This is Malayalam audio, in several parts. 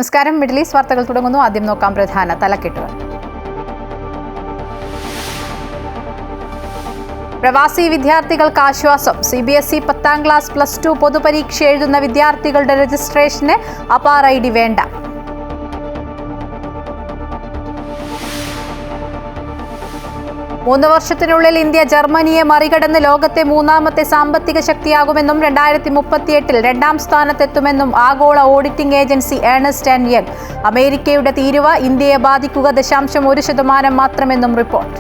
നമസ്കാരം. മിഡിൽ ഈസ്റ്റ് വാർത്തകൾ തുടങ്ങുന്നു. ആദ്യം നോക്കാം പ്രധാന തലക്കെട്ടുകൾ. പ്രവാസി വിദ്യാർത്ഥികൾക്ക് ആശ്വാസം. CBSE 10ാം ക്ലാസ് +2 പൊതുപരീക്ഷ എഴുതുന്ന വിദ്യാർത്ഥികളുടെ രജിസ്ട്രേഷന് അപാർ ID വേണ്ട. മൂന്ന് വർഷത്തിനുള്ളിൽ ഇന്ത്യ ജർമ്മനിയെ മറികടന്ന് ലോകത്തെ മൂന്നാമത്തെ സാമ്പത്തിക ശക്തിയാകുമെന്നും 2038-ൽ 2ാം സ്ഥാനത്തെത്തുമെന്നും ആഗോള auditing agency Ernst and young. അമേരിക്കയുടെ തീരുവ ഇന്ത്യയെ ബാധിക്കുക 0.1% മാത്രമെന്നും റിപ്പോർട്ട്.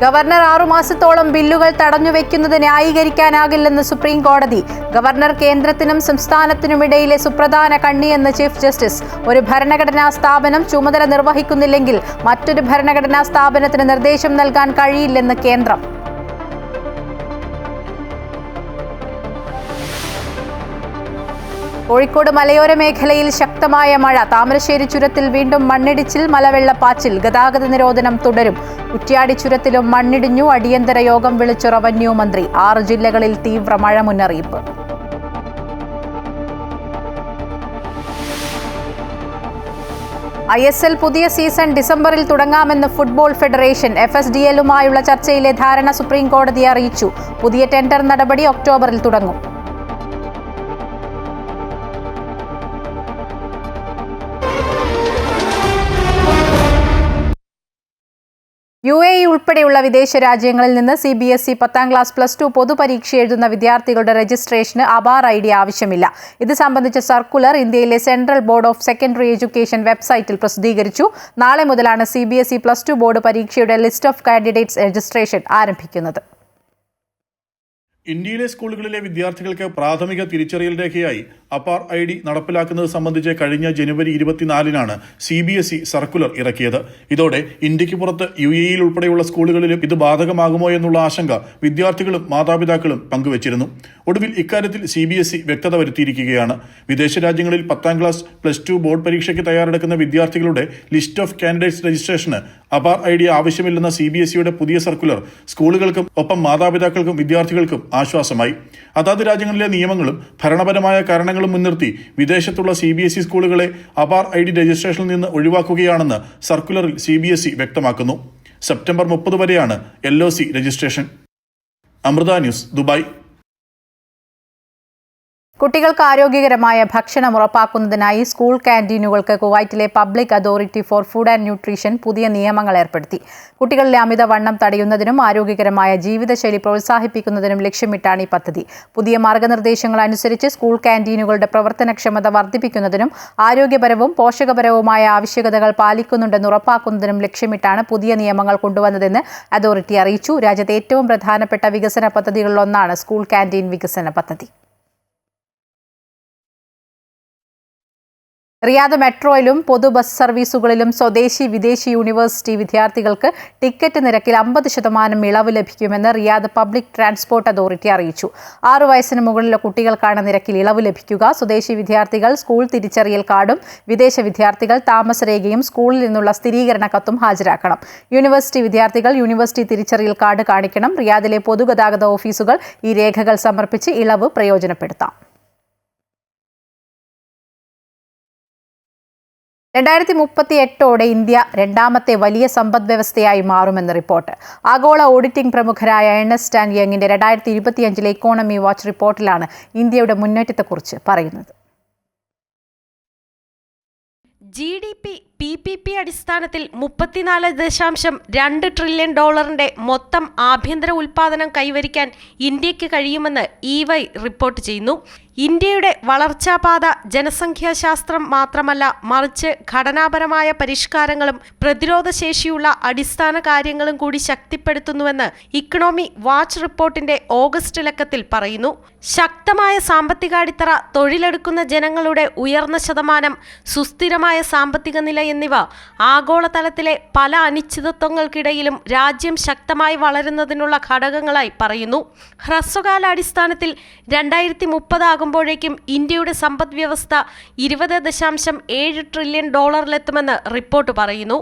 ഗവർണർ 6 മാസത്തോളം ബില്ലുകൾ തടഞ്ഞുവെക്കുന്നത് ന്യായീകരിക്കാനാകില്ലെന്ന് സുപ്രീം കോടതി. ഗവർണർ കേന്ദ്രത്തിനും സംസ്ഥാനത്തിനുമിടയിലെ സുപ്രധാന കണ്ണിയെന്ന് ചീഫ് ജസ്റ്റിസ്. ഒരു ഭരണഘടനാ സ്ഥാപനം ചുമതല നിർവഹിക്കുന്നില്ലെങ്കിൽ മറ്റൊരു ഭരണഘടനാ സ്ഥാപനത്തിന് നിർദ്ദേശം നൽകാൻ കഴിയില്ലെന്ന് കേന്ദ്രം. കോഴിക്കോട് മലയോര മേഖലയിൽ ശക്തമായ മഴ. താമരശ്ശേരി ചുരത്തിൽ വീണ്ടും മണ്ണിടിച്ചിൽ, മലവെള്ളപ്പാച്ചിൽ. ഗതാഗത നിരോധനം തുടരും. കുറ്റ്യാടി ചുരത്തിലും മണ്ണിടിഞ്ഞു. അടിയന്തര യോഗം വിളിച്ചു റവന്യൂ മന്ത്രി. 6 ജില്ലകളിൽ തീവ്ര മഴ മുന്നറിയിപ്പ്. ISL പുതിയ സീസൺ ഡിസംബറിൽ തുടങ്ങാമെന്ന് ഫുട്ബോൾ ഫെഡറേഷൻ. FSDLുമായുള്ള ചർച്ചയിലെ ധാരണ സുപ്രീം കോടതിയെ അറിയിച്ചു. പുതിയ ടെൻഡർ നടപടി ഒക്ടോബറിൽ തുടങ്ങും. UAE ഉൾപ്പെടെയുള്ള വിദേശ രാജ്യങ്ങളിൽ നിന്ന് CBSE 10ാം ക്ലാസ് +2 പൊതുപരീക്ഷ എഴുതുന്ന വിദ്യാർത്ഥികളുടെ രജിസ്ട്രേഷന് അപാർ ID ആവശ്യമില്ല. ഇത് സംബന്ധിച്ച സർക്കുലർ ഇന്ത്യയിലെ central board of secondary education വെബ്സൈറ്റിൽ പ്രസിദ്ധീകരിച്ചു. നാളെ മുതലാണ് CBSE +2 ബോർഡ് പരീക്ഷയുടെ ലിസ്റ്റ് ഓഫ് കാൻഡിഡേറ്റ്സ് രജിസ്ട്രേഷൻ ആരംഭിക്കുന്നത്. ഇന്ത്യയിലെ സ്കൂളുകളിലെ വിദ്യാർത്ഥികൾക്ക് പ്രാഥമിക തിരിച്ചറിയൽ രേഖയായി അപാർ ID നടപ്പിലാക്കുന്നത് സംബന്ധിച്ച് കഴിഞ്ഞ ജനുവരി 24-നാണ് CBSE സർക്കുലർ ഇറക്കിയത്. ഇതോടെ ഇന്ത്യക്ക് പുറത്ത് UAE ഉൾപ്പെടെയുള്ള സ്കൂളുകളിലും ഇത് ബാധകമാകുമോ എന്നുള്ള ആശങ്ക വിദ്യാർത്ഥികളും മാതാപിതാക്കളും പങ്കുവച്ചിരുന്നു. ഒടുവിൽ ഇക്കാര്യത്തിൽ CBSE വ്യക്തത വരുത്തിയിരിക്കുകയാണ്. വിദേശ രാജ്യങ്ങളിൽ 10ാം ക്ലാസ് +2 ബോർഡ് പരീക്ഷയ്ക്ക് തയ്യാറെടുക്കുന്ന വിദ്യാർത്ഥികളുടെ list of candidates registration APAAR ID ആവശ്യമില്ലെന്ന CBSEയുടെ പുതിയ സർക്കുലർ സ്കൂളുകൾക്കും ഒപ്പം മാതാപിതാക്കൾക്കും വിദ്യാർത്ഥികൾക്കും ആശ്വാസമായി. അതാത് രാജ്യങ്ങളിലെ നിയമങ്ങളും ഭരണപരമായ കാരണങ്ങളും മുൻനിർത്തി വിദേശത്തുള്ള CBSE സ്കൂളുകളെ അപാർ ID രജിസ്ട്രേഷനിൽ നിന്ന് ഒഴിവാക്കുകയാണെന്ന് സർക്കുലറിൽ CBSE വ്യക്തമാക്കുന്നു. സെപ്റ്റംബർ 30 വരെയാണ് LOC registration. Amrita news, Dubai. കുട്ടികൾക്ക് ആരോഗ്യകരമായ ഭക്ഷണം ഉറപ്പാക്കുന്നതിനായി സ്കൂൾ ക്യാന്റീനുകൾക്ക് കുവൈറ്റിലെ public authority for food and nutrition പുതിയ നിയമങ്ങൾ ഏർപ്പെടുത്തി. കുട്ടികളിലെ അമിതവണ്ണം തടയുന്നതിനും ആരോഗ്യകരമായ ജീവിതശൈലി പ്രോത്സാഹിപ്പിക്കുന്നതിനും ലക്ഷ്യമിട്ടാണ് ഈ പദ്ധതി. പുതിയ മാർഗനിർദ്ദേശങ്ങൾ അനുസരിച്ച് സ്കൂൾ ക്യാന്റീനുകളുടെ പ്രവർത്തനക്ഷമത വർദ്ധിപ്പിക്കുന്നതിനും ആരോഗ്യപരവും പോഷകപരവുമായ ആവശ്യകതകൾ പാലിക്കുന്നുണ്ടെന്ന് ഉറപ്പാക്കുന്നതിനും ലക്ഷ്യമിട്ടാണ് പുതിയ നിയമങ്ങൾ കൊണ്ടുവന്നതെന്ന് അതോറിറ്റി അറിയിച്ചു. രാജ്യത്തെ ഏറ്റവും പ്രധാനപ്പെട്ട വികസന പദ്ധതികളിലൊന്നാണ് സ്കൂൾ ക്യാന്റീൻ വികസന പദ്ധതി. റിയാദ് മെട്രോയിലും പൊതു ബസ് സർവീസുകളിലും സ്വദേശി വിദേശി യൂണിവേഴ്സിറ്റി വിദ്യാർത്ഥികൾക്ക് ടിക്കറ്റ് നിരക്കിൽ 50% ഇളവ് ലഭിക്കുമെന്ന് റിയാദ് പബ്ലിക് ട്രാൻസ്പോർട്ട് അതോറിറ്റി അറിയിച്ചു. 6 വയസ്സിന് മുകളിലെ കുട്ടികൾക്കാണ് നിരക്കിൽ ഇളവ് ലഭിക്കുക. സ്വദേശി വിദ്യാർത്ഥികൾ സ്കൂൾ തിരിച്ചറിയൽ കാർഡും വിദേശ വിദ്യാർത്ഥികൾ താമസരേഖയും സ്കൂളിൽ നിന്നുള്ള സ്ഥിരീകരണ കത്തും ഹാജരാക്കണം. യൂണിവേഴ്സിറ്റി വിദ്യാർത്ഥികൾ യൂണിവേഴ്സിറ്റി തിരിച്ചറിയൽ കാർഡ് കാണിക്കണം. റിയാദിലെ പൊതുഗതാഗത ഓഫീസുകൾ ഈ രേഖകൾ സമർപ്പിച്ച് ഇളവ് പ്രയോജനപ്പെടുത്താം. 2038ഓടെ ഇന്ത്യ 2ാമത്തെ വലിയ സമ്പദ് വ്യവസ്ഥയായി മാറുമെന്ന് റിപ്പോർട്ട്. ആഗോള ഓഡിറ്റിംഗ് പ്രമുഖരായ ഏണസ്റ്റ് ആൻഡ് യങ്ങിന്റെ 2025 ഇക്കോണമി വാച്ച് റിപ്പോർട്ടിലാണ് ഇന്ത്യയുടെ മുന്നേറ്റത്തെക്കുറിച്ച് പറയുന്നത്. GDP PPP അടിസ്ഥാനത്തിൽ $34.2 ട്രില്യൺ മൊത്തം ആഭ്യന്തര ഉൽപ്പാദനം കൈവരിക്കാൻ ഇന്ത്യക്ക് കഴിയുമെന്ന് EY റിപ്പോർട്ട് ചെയ്യുന്നു. ഇന്ത്യയുടെ വളർച്ചാപാത ജനസംഖ്യാശാസ്ത്രം മാത്രമല്ല, മറിച്ച് ഘടനാപരമായ പരിഷ്കാരങ്ങളും പ്രതിരോധശേഷിയുള്ള അടിസ്ഥാന കാര്യങ്ങളും കൂടി ശക്തിപ്പെടുത്തുന്നുവെന്ന് ഇക്കണോമി വാച്ച് റിപ്പോർട്ടിന്റെ ഓഗസ്റ്റ് ലക്കത്തിൽ പറയുന്നു. ശക്തമായ സാമ്പത്തികാടിത്തറ, തൊഴിലെടുക്കുന്ന ജനങ്ങളുടെ ഉയർന്ന ശതമാനം, സുസ്ഥിരമായ സാമ്പത്തിക നില എന്നിവ ആഗോളതലത്തിലെ പല അനിശ്ചിതത്വങ്ങൾക്കിടയിലും രാജ്യം ശക്തമായി വളരുന്നതിനുള്ള ഘടകങ്ങളായി പറയുന്നു. ഹ്രസ്വകാല അടിസ്ഥാനത്തിൽ 2030 ആകുമ്പോഴേക്കും ഇന്ത്യയുടെ സമ്പദ് വ്യവസ്ഥ 20.7 ട്രില്യൺ ഡോളറിലെത്തുമെന്ന് റിപ്പോർട്ട് പറയുന്നു.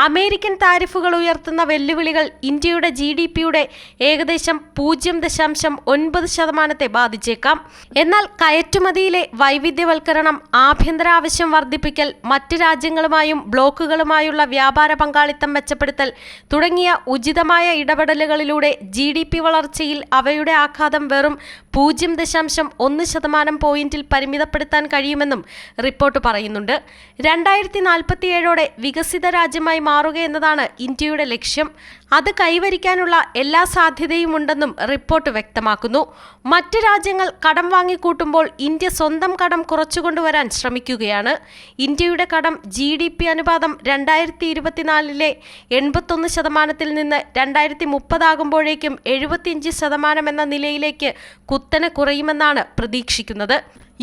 അമേരിക്കൻ താരിഫുകൾ ഉയർത്തുന്ന വെല്ലുവിളികൾ ഇന്ത്യയുടെ GDP-യുടെ ഏകദേശം 0.9% ബാധിച്ചേക്കാം. എന്നാൽ കയറ്റുമതിയിലെ വൈവിധ്യവൽക്കരണം, ആഭ്യന്തര ആവശ്യം വർദ്ധിപ്പിക്കൽ, മറ്റ് രാജ്യങ്ങളുമായും ബ്ലോക്കുകളുമായുള്ള വ്യാപാര പങ്കാളിത്തം മെച്ചപ്പെടുത്തൽ തുടങ്ങിയ ഉചിതമായ ഇടപെടലുകളിലൂടെ GDP വളർച്ചയിൽ അവയുടെ ആഘാതം വെറും 0.1% പോയിന്റിൽ പരിമിതപ്പെടുത്താൻ കഴിയുമെന്നും റിപ്പോർട്ട് പറയുന്നുണ്ട്. 2047ഓടെ വികസിത രാജ്യമായി മാറുകയെന്നതാണ് ഇന്ത്യയുടെ ലക്ഷ്യം. അത് കൈവരിക്കാനുള്ള എല്ലാ സാധ്യതയുമുണ്ടെന്നും റിപ്പോർട്ട് വ്യക്തമാക്കുന്നു. മറ്റ് രാജ്യങ്ങൾ കടം വാങ്ങിക്കൂട്ടുമ്പോൾ ഇന്ത്യ സ്വന്തം കടം കുറച്ചുകൊണ്ടുവരാൻ ശ്രമിക്കുകയാണ്. ഇന്ത്യയുടെ കടം GDP അനുപാതം 2024 81% നിന്ന് 2030 ആകുമ്പോഴേക്കും 75% എന്ന നിലയിലേക്ക് കുത്തനെ കുറയുമെന്നാണ് പ്രതീക്ഷിക്കുന്നത്.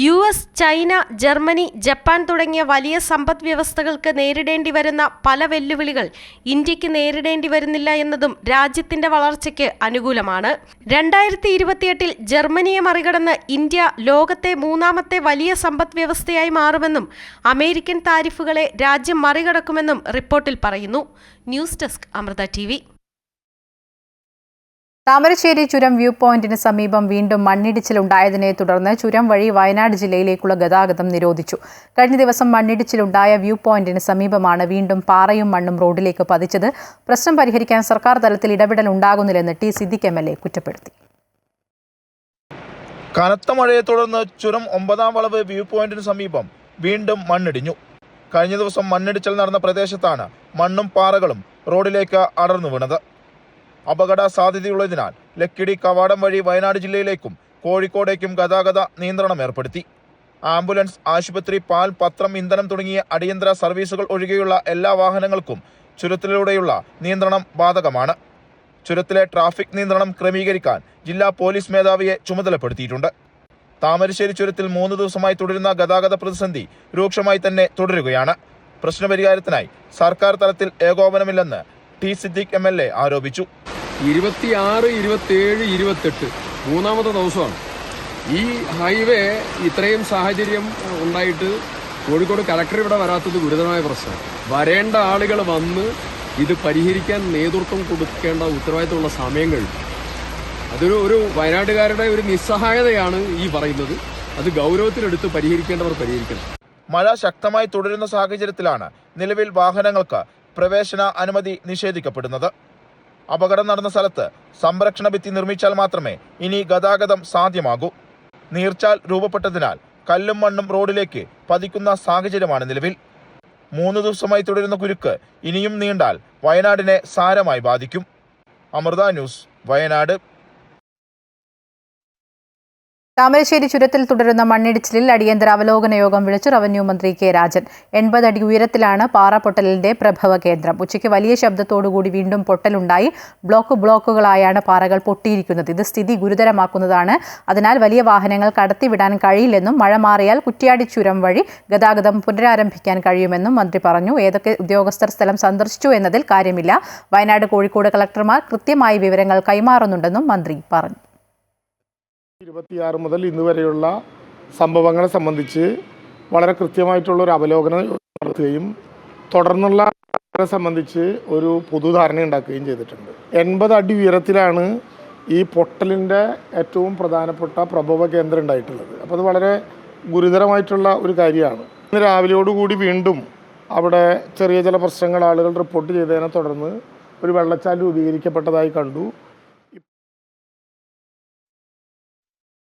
US, ചൈന, ജർമ്മനി, ജപ്പാൻ തുടങ്ങിയ വലിയ സമ്പദ് വ്യവസ്ഥകൾക്ക് നേരിടേണ്ടി വരുന്ന പല വെല്ലുവിളികൾ ഇന്ത്യക്ക് നേരിടേണ്ടി വരുന്നില്ല എന്നതും രാജ്യത്തിന്റെ വളർച്ചയ്ക്ക് അനുകൂലമാണ്. 2028 ജർമ്മനിയെ മറികടന്ന് ഇന്ത്യ ലോകത്തെ 3ാമത്തെ വലിയ സമ്പദ് വ്യവസ്ഥയായി മാറുമെന്നും അമേരിക്കൻ താരിഫുകളെ രാജ്യം മറികടക്കുമെന്നും റിപ്പോർട്ടിൽ പറയുന്നു. News desk Amrita TV. Thamarassery ചുരം വ്യൂ പോയിന്റിന് സമീപം വീണ്ടും മണ്ണിടിച്ചിലുണ്ടായതിനെ തുടർന്ന് ചുരം വഴി വയനാട് ജില്ലയിലേക്കുള്ള ഗതാഗതം നിരോധിച്ചു. കഴിഞ്ഞ ദിവസം മണ്ണിടിച്ചിലുണ്ടായ വ്യൂ പോയിന്റിന് സമീപമാണ് വീണ്ടും പാറയും മണ്ണും റോഡിലേക്ക് പതിച്ചത്. പ്രശ്നം പരിഹരിക്കാൻ സർക്കാർ തലത്തിൽ ഇടപെടൽ ഉണ്ടാകുന്നില്ലെന്ന് T. സിദ്ദിഖ് MLA കുറ്റപ്പെടുത്തി. കനത്ത മഴയെ തുടർന്ന് ചുരം 9ാം വളവ് വ്യൂ പോയിന്റിന് സമീപം വീണ്ടും മണ്ണിടിഞ്ഞു. കഴിഞ്ഞ ദിവസം മണ്ണിടിച്ചിൽ നടന്ന പ്രദേശത്താണ് മണ്ണും പാറകളും റോഡിലേക്ക് അടർന്നു വീണത്. അപകട സാധ്യതയുള്ളതിനാൽ ലക്കിടി കവാടം വഴി വയനാട് ജില്ലയിലേക്കും കോഴിക്കോടേക്കും ഗതാഗത നിയന്ത്രണം ഏർപ്പെടുത്തി. ആംബുലൻസ്, ആശുപത്രി, പാൽ, പത്രം, ഇന്ധനം തുടങ്ങിയ അടിയന്തര സർവീസുകൾ ഒഴികെയുള്ള എല്ലാ വാഹനങ്ങൾക്കും ചുരത്തിലൂടെയുള്ള നിയന്ത്രണം ബാധകമാണ്. ചുരത്തിലെ ട്രാഫിക് നിയന്ത്രണം ക്രമീകരിക്കാൻ ജില്ലാ പോലീസ് മേധാവിയെ ചുമതലപ്പെടുത്തിയിട്ടുണ്ട്. താമരശ്ശേരി ചുരത്തിൽ 3 ദിവസമായി തുടരുന്ന ഗതാഗത പ്രതിസന്ധി രൂക്ഷമായി തന്നെ തുടരുകയാണ്. പ്രശ്നപരിഹാരത്തിനായി സർക്കാർ തലത്തിൽ ഏകോപനമില്ലെന്ന് T. സിദ്ദിഖ് MLA ആരോപിച്ചു. 26, 27, 28 മൂന്നാമത്തെ ദിവസമാണ് ഈ ഹൈവേ ഇത്രയും സാഹചര്യം ഉണ്ടായിട്ട് കോഴിക്കോട് കലക്ടർ ഇവിടെ വരാത്തത് ഗുരുതരമായ പ്രശ്നമാണ്. വരേണ്ട ആളുകൾ വന്ന് ഇത് പരിഹരിക്കാൻ നേതൃത്വം കൊടുക്കേണ്ട ഉത്തരവാദിത്തമുള്ള സമയം കഴിഞ്ഞു. അതൊരു വയനാട്ടുകാരുടെ ഒരു നിസ്സഹായതയാണ് ഈ പറയുന്നത്. അത് ഗൗരവത്തിലെടുത്ത് പരിഹരിക്കേണ്ടവർ പരിഹരിക്കണം. മഴ ശക്തമായി തുടരുന്ന സാഹചര്യത്തിലാണ് നിലവിൽ വാഹനങ്ങൾക്ക് പ്രവേശന അനുമതി നിഷേധിക്കപ്പെടുന്നത്. അപകടം നടന്ന സ്ഥലത്ത് സംരക്ഷണ ഭിത്തി നിർമ്മിച്ചാൽ മാത്രമേ ഇനി ഗതാഗതം സാധ്യമാകൂ. നീർച്ചാൽ രൂപപ്പെട്ടതിനാൽ കല്ലും മണ്ണും റോഡിലേക്ക് പതിക്കുന്ന സാഹചര്യമാണ് നിലവിൽ. 3 ദിവസമായി തുടരുന്ന കുരുക്ക് ഇനിയും നീണ്ടാൽ വയനാടിനെ സാരമായി ബാധിക്കും. അമൃത ന്യൂസ്, വയനാട്. താമരശ്ശേരി ചുരത്തിൽ തുടരുന്ന മണ്ണിടിച്ചിലിൽ അടിയന്തര അവലോകന യോഗം വിളിച്ചു റവന്യൂ മന്ത്രി K. രാജൻ. 80 അടി ഉയരത്തിലാണ് പാറപ്പൊട്ടലിന്റെ പ്രഭവ കേന്ദ്രം. ഉച്ചയ്ക്ക് വലിയ ശബ്ദത്തോടുകൂടി വീണ്ടും പൊട്ടലുണ്ടായി. ബ്ലോക്കുകളായാണ് പാറകൾ പൊട്ടിയിരിക്കുന്നത്. ഇത് സ്ഥിതി ഗുരുതരമാക്കുന്നതാണ്. അതിനാൽ വലിയ വാഹനങ്ങൾ കടത്തിവിടാൻ കഴിയില്ലെന്നും മഴ മാറിയാൽ കുറ്റ്യാടി ചുരം വഴി ഗതാഗതം പുനരാരംഭിക്കാൻ കഴിയുമെന്നും മന്ത്രി പറഞ്ഞു. ഏതൊക്കെ ഉദ്യോഗസ്ഥർ സ്ഥലം സന്ദർശിച്ചു എന്നതിൽ കാര്യമില്ല. വയനാട്, കോഴിക്കോട് കളക്ടർമാർ കൃത്യമായി വിവരങ്ങൾ കൈമാറുന്നുണ്ടെന്നും മന്ത്രി പറഞ്ഞു. 26 മുതൽ ഇന്ന് വരെയുള്ള സംഭവങ്ങളെ സംബന്ധിച്ച് വളരെ കൃത്യമായിട്ടുള്ളൊരു അവലോകനം നടത്തുകയും തുടർന്നുള്ള സംബന്ധിച്ച് ഒരു പൊതുധാരണ ഉണ്ടാക്കുകയും ചെയ്തിട്ടുണ്ട്. 80 അടി ഉയരത്തിലാണ് ഈ പൊട്ടലിൻ്റെ ഏറ്റവും പ്രധാനപ്പെട്ട പ്രഭവ കേന്ദ്രം ഉണ്ടായിട്ടുള്ളത്. അപ്പോൾ അത് വളരെ ഗുരുതരമായിട്ടുള്ള ഒരു കാര്യമാണ്. ഇന്ന് രാവിലെയോടുകൂടി വീണ്ടും അവിടെ ചെറിയ ചില പ്രശ്നങ്ങൾ ആളുകൾ റിപ്പോർട്ട് ചെയ്തതിനെ തുടർന്ന് ഒരു വെള്ളച്ചാൽ രൂപീകരിക്കപ്പെട്ടതായി കണ്ടു.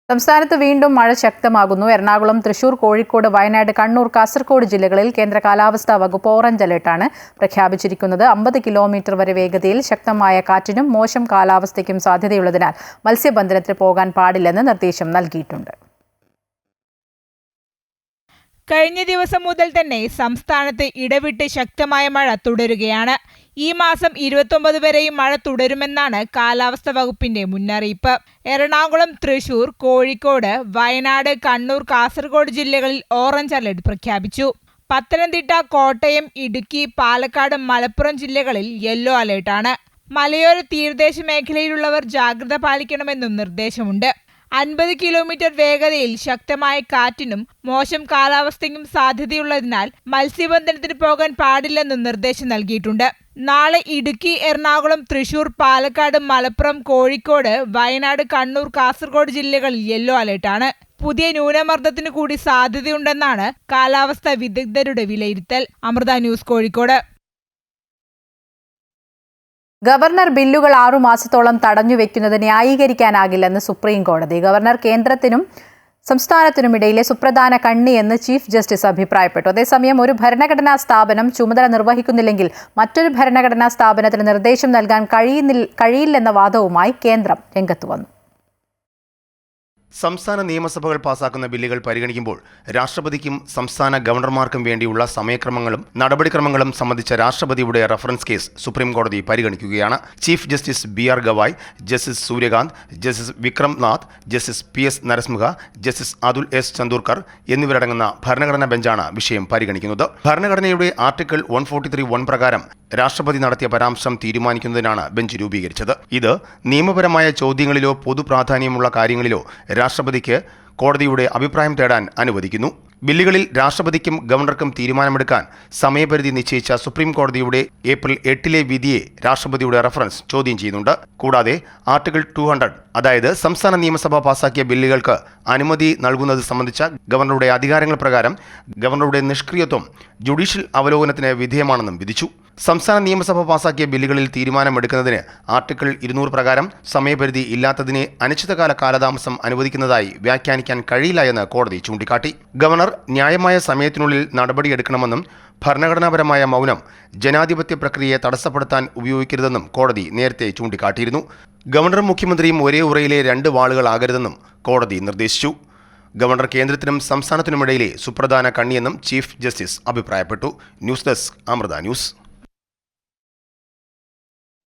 സംസ്ഥാനത്ത് വീണ്ടും മഴ ശക്തമാകുന്നു. എറണാകുളം, തൃശൂർ, കോഴിക്കോട്, വയനാട്, കണ്ണൂർ, കാസർഗോഡ് ജില്ലകളിൽ കേന്ദ്ര കാലാവസ്ഥാ വകുപ്പ് ഓറഞ്ച് അലർട്ടാണ് പ്രഖ്യാപിച്ചിരിക്കുന്നത്. 50 കിലോമീറ്റർ വരെ വേഗതയിൽ ശക്തമായ കാറ്റിനും മോശം കാലാവസ്ഥയ്ക്കും സാധ്യതയുള്ളതിനാൽ മത്സ്യബന്ധനത്തിന് പോകാൻ പാടില്ലെന്ന് നിർദ്ദേശം നൽകിയിട്ടുണ്ട്. കഴിഞ്ഞ ദിവസം മുതൽ തന്നെ സംസ്ഥാനത്ത് ഇടവിട്ട് ശക്തമായ മഴ തുടരുകയാണ്. ഈ മാസം 29 വരെയും മഴ തുടരുമെന്നാണ് കാലാവസ്ഥാ വകുപ്പിന്റെ മുന്നറിയിപ്പ്. എറണാകുളം, തൃശൂർ, കോഴിക്കോട്, വയനാട്, കണ്ണൂർ, കാസർഗോഡ് ജില്ലകളിൽ ഓറഞ്ച് അലർട്ട് പ്രഖ്യാപിച്ചു. പത്തനംതിട്ട, കോട്ടയം, ഇടുക്കി, പാലക്കാട്, മലപ്പുറം ജില്ലകളിൽ യെല്ലോ അലർട്ടാണ്. മലയോര തീരദേശ മേഖലയിലുള്ളവർ ജാഗ്രത പാലിക്കണമെന്നും നിർദ്ദേശമുണ്ട്. 50 കിലോമീറ്റർ വേഗതയിൽ ശക്തമായ കാറ്റിനും മോശം കാലാവസ്ഥയ്ക്കും സാധ്യതയുള്ളതിനാൽ മത്സ്യബന്ധനത്തിന് പോകാൻ പാടില്ലെന്നും നിർദ്ദേശം നൽകിയിട്ടുണ്ട്. നാളെ ഇടുക്കി, എറണാകുളം, തൃശൂർ, പാലക്കാട്, മലപ്പുറം, കോഴിക്കോട്, വയനാട്, കണ്ണൂർ, കാസർഗോഡ് ജില്ലകളിൽ യെല്ലോ അലർട്ടാണ്. പുതിയ ന്യൂനമർദ്ദത്തിന് കൂടി സാധ്യതയുണ്ടെന്നാണ് കാലാവസ്ഥാ വിദഗ്ധരുടെ വിലയിരുത്തൽ. അമൃത ന്യൂസ്, കോഴിക്കോട്. ഗവർണർ ബില്ലുകൾ 6 മാസത്തോളം തടഞ്ഞുവെക്കുന്നത് ന്യായീകരിക്കാനാകില്ലെന്ന് സുപ്രീം കോടതി. ഗവർണർ കേന്ദ്രത്തിനും സംസ്ഥാനത്തിനുമിടയിലെ സുപ്രധാന കണ്ണിയെന്ന് ചീഫ് ജസ്റ്റിസ് അഭിപ്രായപ്പെട്ടു. അതേസമയം ഒരു ഭരണഘടനാ സ്ഥാപനം ചുമതല നിർവഹിക്കുന്നില്ലെങ്കിൽ മറ്റൊരു ഭരണഘടനാ സ്ഥാപനത്തിന് നിർദ്ദേശം നൽകാൻ കഴിയില്ലെന്ന വാദവുമായി കേന്ദ്രം രംഗത്ത് വന്നു. സംസ്ഥാന നിയമസഭകൾ പാസാക്കുന്ന ബില്ലുകൾ പരിഗണിക്കുമ്പോൾ രാഷ്ട്രപതിക്കും സംസ്ഥാന ഗവർണർമാർക്കും വേണ്ടിയുള്ള സമയക്രമങ്ങളും നടപടിക്രമങ്ങളും സംബന്ധിച്ച രാഷ്ട്രപതിയുടെ റഫറൻസ് കേസ് സുപ്രീം കോടതി പരിഗണിക്കുകയാണ്. Chief justice BR Gavai, justice Surya Kant, justice Vikram Nath, justice PS Narasimha, justice Atul S Chandurkar എന്നിവരടങ്ങുന്ന ഭരണഘടനാ ബെഞ്ചാണ് വിഷയം പരിഗണിക്കുന്നത്. ഭരണഘടനയുടെ ആർട്ടിക്കിൾ 143(1) പ്രകാരം രാഷ്ട്രപതി നടത്തിയ പരാമർശം തീരുമാനിക്കുന്നതിനാണ് ബെഞ്ച് രൂപീകരിച്ചത്. ഇത് നിയമപരമായ ചോദ്യങ്ങളിലോ പൊതുപ്രാധാന്യമുള്ള കാര്യങ്ങളിലോ രാഷ്ട്രപതിക്ക് കോടതിയുടെ അഭിപ്രായം തേടാൻ അനുവദിക്കുന്നു. ബില്ലുകളിൽ രാഷ്ട്രപതിക്കും ഗവർണർക്കും തീരുമാനമെടുക്കാൻ സമയപരിധി നിശ്ചയിച്ച സുപ്രീം കോടതിയുടെ ഏപ്രിൽ 8 വിധിയെ രാഷ്ട്രപതിയുടെ റഫറൻസ് ചോദ്യം ചെയ്യുന്നുണ്ട്. കൂടാതെ ആർട്ടിക്കിൾ 200, അതായത് സംസ്ഥാന നിയമസഭ പാസാക്കിയ ബില്ലുകൾക്ക് അനുമതി നൽകുന്നത് സംബന്ധിച്ച ഗവർണറുടെ അധികാരങ്ങൾ പ്രകാരം ഗവർണറുടെ നിഷ്ക്രിയത്വം ജുഡീഷ്യൽ അവലോകനത്തിന് വിധേയമാണെന്നും വിധിച്ചു. സംസ്ഥാന നിയമസഭ പാസാക്കിയ ബില്ലുകളിൽ തീരുമാനമെടുക്കുന്നതിന് ആർട്ടിക്കിൾ 200 പ്രകാരം സമയപരിധി ഇല്ലാത്തതിനെ അനിശ്ചിതകാല കാലതാമസം അനുവദിക്കുന്നതായി വ്യാഖ്യാനിക്കാൻ കഴിയില്ല എന്ന് കോടതി ചൂണ്ടിക്കാട്ടി. ഗവർണർ ന്യായമായ സമയത്തിനുള്ളിൽ നടപടിയെടുക്കണമെന്നും ഭരണഘടനാപരമായ മൗനം ജനാധിപത്യ പ്രക്രിയയെ തടസ്സപ്പെടുത്താൻ ഉപയോഗിക്കരുതെന്നും കോടതി നേരത്തെ ചൂണ്ടിക്കാട്ടിയിരുന്നു. ഗവർണറും മുഖ്യമന്ത്രിയും ഒരേ ഉറയിലെ 2 വാളുകളാകരുതെന്നും കോടതി നിർദ്ദേശിച്ചു. ഗവർണർ കേന്ദ്രത്തിനും സംസ്ഥാനത്തിനുമിടയിലെ സുപ്രധാന കണ്ണിയെന്നും ചീഫ് ജസ്റ്റിസ് അഭിപ്രായപ്പെട്ടു. News desk, Amrita news.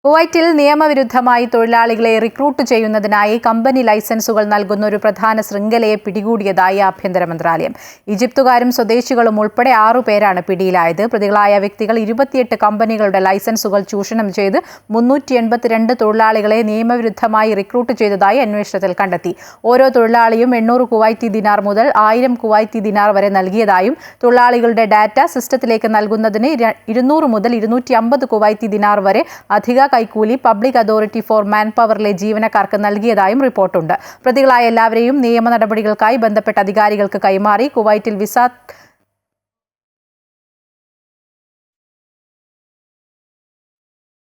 കുവൈറ്റിൽ നിയമവിരുദ്ധമായി തൊഴിലാളികളെ റിക്രൂട്ട് ചെയ്യുന്നതിനായി കമ്പനി ലൈസൻസുകൾ നൽകുന്ന ഒരു പ്രധാന ശൃംഖലയെ പിടികൂടിയതായി ആഭ്യന്തര മന്ത്രാലയം. ഈജിപ്തുകാരും സ്വദേശികളും ഉൾപ്പെടെ 6 പേരാണ് പിടിയിലായത്. പ്രതികളായ വ്യക്തികൾ 28 കമ്പനികളുടെ ലൈസൻസുകൾ ചൂഷണം ചെയ്ത് 382 തൊഴിലാളികളെ നിയമവിരുദ്ധമായി റിക്രൂട്ട് ചെയ്തതായി അന്വേഷണത്തിൽ കണ്ടെത്തി. ഓരോ തൊഴിലാളിയും 800 കുവൈറ്റി ദിനാർ മുതൽ 1000 കുവൈറ്റി ദിനാർ വരെ നൽകിയതായും തൊഴിലാളികളുടെ ഡാറ്റ സിസ്റ്റത്തിലേക്ക് നൽകുന്നതിന് 200 മുതൽ 250 കുവൈറ്റി ദിനാർ വരെ അധിക കൈക്കൂലി പബ്ലിക് അതോറിറ്റി ഫോർ മാൻ പവറിലെ ജീവനക്കാർക്ക് നൽകിയതായും റിപ്പോർട്ടുണ്ട്. പ്രതികളായ എല്ലാവരെയും നിയമ നടപടികൾക്കായി ബന്ധപ്പെട്ട അധികാരികൾക്ക് കൈമാറി. കുവൈറ്റിൽ വിസ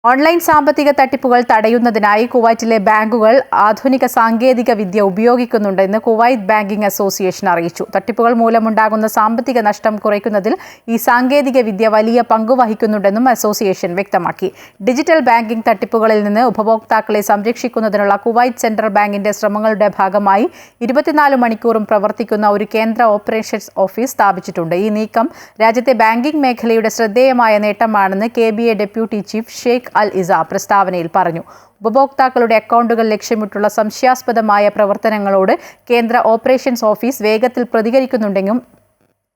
ഓൺലൈൻ സാമ്പത്തിക തട്ടിപ്പുകൾ തടയുന്നതിനായി കുവൈറ്റിലെ ബാങ്കുകൾ ആധുനിക സാങ്കേതിക വിദ്യ ഉപയോഗിക്കുന്നുണ്ടെന്ന് കുവൈറ്റ് ബാങ്കിംഗ് അസോസിയേഷൻ അറിയിച്ചു. തട്ടിപ്പുകൾ മൂലമുണ്ടാകുന്ന സാമ്പത്തിക നഷ്ടം കുറയ്ക്കുന്നതിൽ ഈ സാങ്കേതിക വിദ്യ വലിയ പങ്ക് വഹിക്കുന്നുണ്ടെന്നും അസോസിയേഷൻ വ്യക്തമാക്കി. ഡിജിറ്റൽ ബാങ്കിംഗ് തട്ടിപ്പുകളിൽ നിന്ന് ഉപഭോക്താക്കളെ സംരക്ഷിക്കുന്നതിനുള്ള കുവൈറ്റ് സെൻട്രൽ ബാങ്കിന്റെ ശ്രമങ്ങളുടെ ഭാഗമായി 24 മണിക്കൂറും പ്രവർത്തിക്കുന്ന ഒരു കേന്ദ്ര ഓപ്പറേഷൻസ് ഓഫീസ് സ്ഥാപിച്ചിട്ടുണ്ട്. ഈ നീക്കം രാജ്യത്തെ ബാങ്കിംഗ് മേഖലയുടെ ശ്രദ്ധേയമായ നേട്ടമാണെന്ന് KBA ഡെപ്യൂട്ടി ചീഫ് ഷെയ്ഖ് അൽ ഇസ പ്രസ്താവനയിൽ പറഞ്ഞു. ഉപഭോക്താക്കളുടെ അക്കൗണ്ടുകൾ ലക്ഷ്യമിട്ടുള്ള സംശയാസ്പദമായ പ്രവർത്തനങ്ങളോട് കേന്ദ്ര ഓപ്പറേഷൻസ് ഓഫീസ് വേഗത്തിൽ പ്രതികരിക്കുന്നുണ്ടെന്നും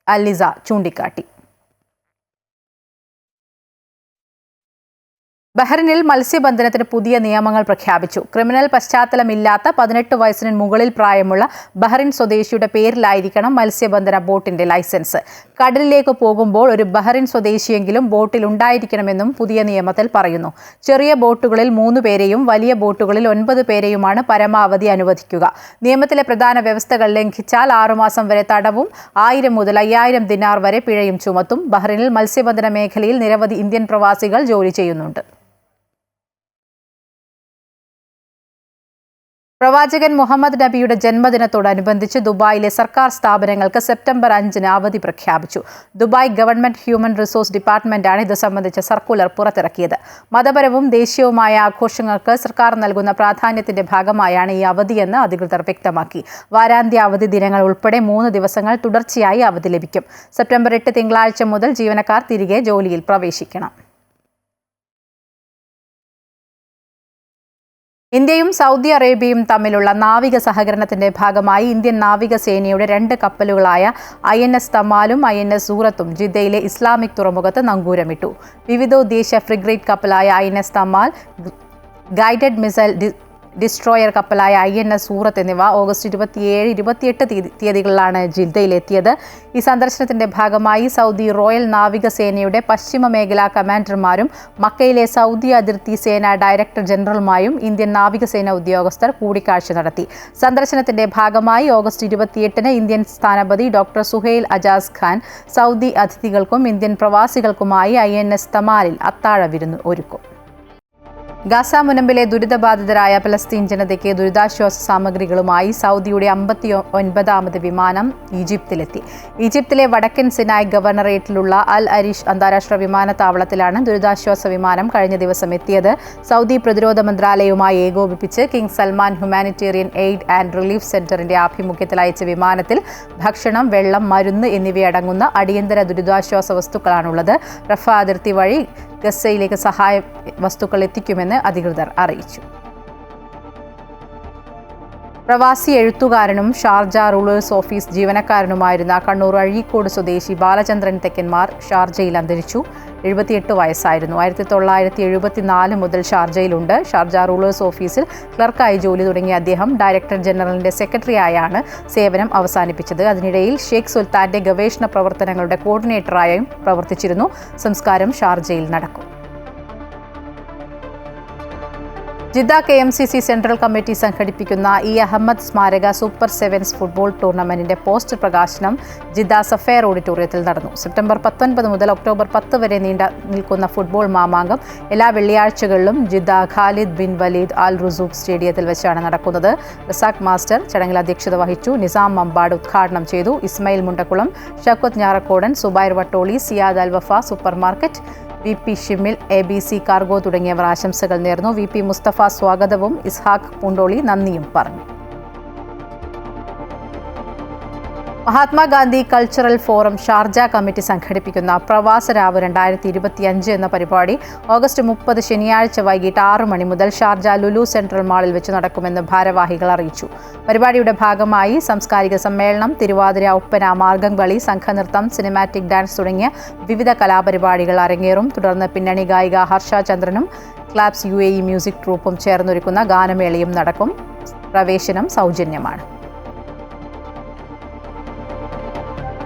അൽ ഇസ ചൂണ്ടിക്കാട്ടി. ബഹ്റിനിൽ മത്സ്യബന്ധനത്തിന് പുതിയ നിയമങ്ങൾ പ്രഖ്യാപിച്ചു. ക്രിമിനൽ പശ്ചാത്തലമില്ലാത്ത 18 വയസ്സിന് മുകളിൽ പ്രായമുള്ള ബഹ്റിൻ സ്വദേശിയുടെ പേരിലായിരിക്കണം മത്സ്യബന്ധന ബോട്ടിന്റെ ലൈസൻസ്. കടലിലേക്ക് പോകുമ്പോൾ ഒരു ബഹ്റിൻ സ്വദേശിയെങ്കിലും ബോട്ടിൽ ഉണ്ടായിരിക്കണമെന്നും പുതിയ നിയമത്തിൽ പറയുന്നു. ചെറിയ ബോട്ടുകളിൽ 3 പേരെയും വലിയ ബോട്ടുകളിൽ 9 പേരെയുമാണ് പരമാവധി അനുവദിക്കുക. നിയമത്തിലെ പ്രധാന വ്യവസ്ഥകൾ ലംഘിച്ചാൽ 6 മാസം വരെ തടവും 1000 മുതൽ 5000 ദിനാർ വരെ പിഴയും ചുമത്തും. ബഹ്റിനിൽ മത്സ്യബന്ധന മേഖലയിൽ നിരവധി ഇന്ത്യൻ പ്രവാസികൾ ജോലി ചെയ്യുന്നുണ്ട്. പ്രവാചകൻ മുഹമ്മദ് നബിയുടെ ജന്മദിനത്തോടനുബന്ധിച്ച് ദുബായിലെ സർക്കാർ സ്ഥാപനങ്ങൾക്ക് സെപ്റ്റംബർ 5-ന് അവധി പ്രഖ്യാപിച്ചു. ദുബായ് ഗവൺമെന്റ് ഹ്യൂമൻ റിസോഴ്സ് ഡിപ്പാർട്ട്മെന്റാണ് ഇത് സംബന്ധിച്ച സർക്കുലർ പുറത്തിറക്കിയത്. മതപരവും ദേശീയവുമായ ആഘോഷങ്ങൾക്ക് സർക്കാർ നൽകുന്ന പ്രാധാന്യത്തിന്റെ ഭാഗമായാണ് ഈ അവധിയെന്ന് അധികൃതർ വ്യക്തമാക്കി. വാരാന്ത്യ അവധി ദിനങ്ങൾ ഉൾപ്പെടെ 3 ദിവസങ്ങൾ തുടർച്ചയായി അവധി ലഭിക്കും. സെപ്റ്റംബർ 8 തിങ്കളാഴ്ച മുതൽ ജീവനക്കാർ തിരികെ ജോലിയിൽ പ്രവേശിക്കണം. ഇന്ത്യയും സൗദി അറേബ്യയും തമ്മിലുള്ള നാവിക സഹകരണത്തിന്റെ ഭാഗമായി ഇന്ത്യൻ നാവികസേനയുടെ 2 കപ്പലുകളായ INS തമാലും INS സൂറത്തും ജിദ്ദയിലെ ഇസ്ലാമിക് തുറമുഖത്ത് നങ്കൂരമിട്ടു. വിവിധോദ്ദേശ ഫ്രിഗേറ്റ് കപ്പലായ INS Tamal guided missile destroyer കപ്പലായ INS സൂറത്ത് എന്നിവ ഓഗസ്റ്റ് 27-28 തീയതികളിലാണ് ജിദ്ദയിലെത്തിയത്. ഈ സന്ദർശനത്തിന്റെ ഭാഗമായി സൗദി റോയൽ നാവികസേനയുടെ പശ്ചിമ മേഖലാ കമാൻഡർമാരും മക്കയിലെ സൗദി അതിർത്തി സേന ഡയറക്ടർ ജനറലുമായും ഇന്ത്യൻ നാവികസേന ഉദ്യോഗസ്ഥർ കൂടിക്കാഴ്ച നടത്തി. സന്ദർശനത്തിന്റെ ഭാഗമായി ഓഗസ്റ്റ് 28-ന് ഇന്ത്യൻ സ്ഥാനപതി ഡോക്ടർ സുഹൈൽ അജാസ് ഖാൻ സൗദി അതിഥികൾക്കും ഇന്ത്യൻ പ്രവാസികൾക്കുമായി INS തമാലിൽ അത്താഴ വിരുന്ന് ഒരുക്കും. ഗാസ മുനമ്പിലെ ദുരിതബാധിതരായ പലസ്തീൻ ജനതയ്ക്ക് ദുരിതാശ്വാസ സാമഗ്രികളുമായി സൗദിയുടെ 59ാമത് വിമാനം ഈജിപ്തിലെത്തി. ഈജിപ്തിലെ വടക്കൻ സിനായ് ഗവർണറേറ്റിലുള്ള അൽ അരീഷ് അന്താരാഷ്ട്ര വിമാനത്താവളത്തിലാണ് ദുരിതാശ്വാസ വിമാനം കഴിഞ്ഞ ദിവസം എത്തിയത്. സൗദി പ്രതിരോധ മന്ത്രാലയവുമായി ഏകോപിപ്പിച്ച് king Salman humanitarian aid and relief സെന്ററിന്റെ ആഭിമുഖ്യത്തിൽ അയച്ച വിമാനത്തിൽ ഭക്ഷണം, വെള്ളം, മരുന്ന് എന്നിവയടങ്ങുന്ന അടിയന്തര ദുരിതാശ്വാസ വസ്തുക്കളാണുള്ളത്. റഫ അതിർത്തി വഴി ഗസയിലേക്ക് സഹായ വസ്തുക്കൾ എത്തിക്കുമെന്ന് അധികൃതർ അറിയിച്ചു. പ്രവാസി എഴുത്തുകാരനും ഷാർജ റൂളേഴ്സ് ഓഫീസ് ജീവനക്കാരനുമായിരുന്ന കണ്ണൂർ അഴീക്കോട് സ്വദേശി ബാലചന്ദ്രൻ തെക്കന്മാർ ഷാർജയിൽ അന്തരിച്ചു. 78 വയസ്സായിരുന്നു. 1974 മുതൽ ഷാർജയിലുണ്ട്. ഷാർജ റൂളേഴ്സ് ഓഫീസിൽ ക്ലർക്കായി ജോലി തുടങ്ങിയ അദ്ദേഹം ഡയറക്ടർ ജനറലിന്റെ സെക്രട്ടറിയായാണ് സേവനം അവസാനിപ്പിച്ചത്. അതിനിടയിൽ ഷേഖ് സുൽത്താന്റെ ഗവേഷണ പ്രവർത്തനങ്ങളുടെ കോർഡിനേറ്ററായും പ്രവർത്തിച്ചിരുന്നു. സംസ്കാരം ഷാർജയിൽ നടക്കും. ജിദ്ദ KMCC സെൻട്രൽ കമ്മിറ്റി സംഘടിപ്പിക്കുന്ന അഹമ്മദ് സ്മാരക സൂപ്പർ സെവൻസ് ഫുട്ബോൾ ടൂർണമെന്റിന്റെ പോസ്റ്റർ പ്രകാശനം ജിദ്ദ സഫേർ ഓഡിറ്റോറിയത്തിൽ നടന്നു. സെപ്റ്റംബർ 19 മുതൽ ഒക്ടോബർ 10 വരെ നിൽക്കുന്ന ഫുട്ബോൾ മാമാങ്കം എല്ലാ വെള്ളിയാഴ്ചകളിലും ജിദ്ദ ഖാലിദ് ബിൻ വലീദ് അൽ റുസൂഖ് സ്റ്റേഡിയത്തിൽ വെച്ചാണ് നടക്കുന്നത്. റസാഖ് മാസ്റ്റർ ചടങ്ങിൽ അധ്യക്ഷത വഹിച്ചു. നിസാം മമ്പാട് ഉദ്ഘാടനം ചെയ്തു. Ismail Mundakkulam, Shoukath Njarakkodan, Zubair Vattoli, Siyad Al Wafa super market, VP Shimil, ABC cargo തുടങ്ങിയവർ ആശംസകൾ നേർന്നു. VP മുസ്തഫ സ്വാഗതവും ഇസ്ഹാഖ് പൂണ്ടോളി നന്ദിയും പറഞ്ഞു. Mahatma Gandhi cultural forum Sharjah committee സംഘടിപ്പിക്കുന്ന പ്രവാസരാവ് 2025 എന്ന പരിപാടി ഓഗസ്റ്റ് 30 ശനിയാഴ്ച വൈകിട്ട് 6 മണി മുതൽ ഷാർജ ലുലു സെൻട്രൽ മാളിൽ വെച്ച് നടക്കുമെന്ന് ഭാരവാഹികൾ അറിയിച്ചു. പരിപാടിയുടെ ഭാഗമായി സാംസ്കാരിക സമ്മേളനം, തിരുവാതിര, ഒപ്പന, മാർഗംകളി, സംഘനൃത്തം, സിനിമാറ്റിക് ഡാൻസ് തുടങ്ങിയ വിവിധ കലാപരിപാടികൾ അരങ്ങേറും. തുടർന്ന് പിന്നണി ഗായിക ഹർഷ ചന്ദ്രനും ക്ലാബ്സ് UAE മ്യൂസിക് ട്രൂപ്പും ചേർന്നൊരുക്കുന്ന ഗാനമേളയും നടക്കും. പ്രവേശനം സൗജന്യമാണ്.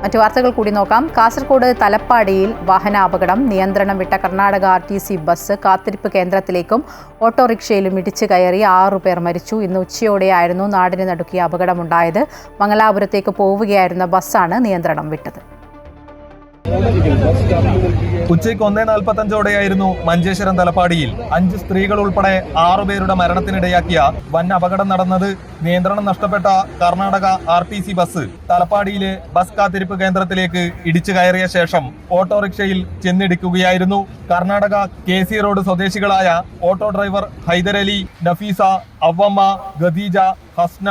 മറ്റു വാർത്തകൾ കൂടി നോക്കാം. കാസർഗോഡ് തലപ്പാടിയിൽ വാഹനാപകടം. നിയന്ത്രണം വിട്ട കർണാടക RTC ബസ് കാത്തിരിപ്പ് കേന്ദ്രത്തിലേക്കും ഓട്ടോറിക്ഷയിലും ഇടിച്ചു കയറി 6 പേർ മരിച്ചു. ഇന്ന് ഉച്ചയോടെയായിരുന്നു നാടിനെ നടുക്കിയ അപകടമുണ്ടായത്. മംഗലാപുരത്തേക്ക് പോവുകയായിരുന്ന ബസ്സാണ് നിയന്ത്രണം വിട്ടത്. ഉച്ചയ്ക്ക് 1:45ഓടെയായിരുന്നു മഞ്ചേശ്വരം തലപ്പാടിയിൽ 5 സ്ത്രീകൾ ഉൾപ്പെടെ 6 പേരുടെ മരണത്തിനിടയാക്കിയ വൻ അപകടം നടന്നത്. നിയന്ത്രണം നഷ്ടപ്പെട്ട കർണാടക RTC ബസ് തലപ്പാടിയിലെ ബസ് കാത്തിരിപ്പ് കേന്ദ്രത്തിലേക്ക് ഇടിച്ചു കയറിയ ശേഷം ഓട്ടോറിക്ഷയിൽ ചെന്നിടിക്കുകയായിരുന്നു. കർണാടക KC റോഡ് സ്വദേശികളായ ഓട്ടോ ഡ്രൈവർ ഹൈദരലി, നഫീസ, അവമ്മ, ഖദീജ, ഹസ്ന,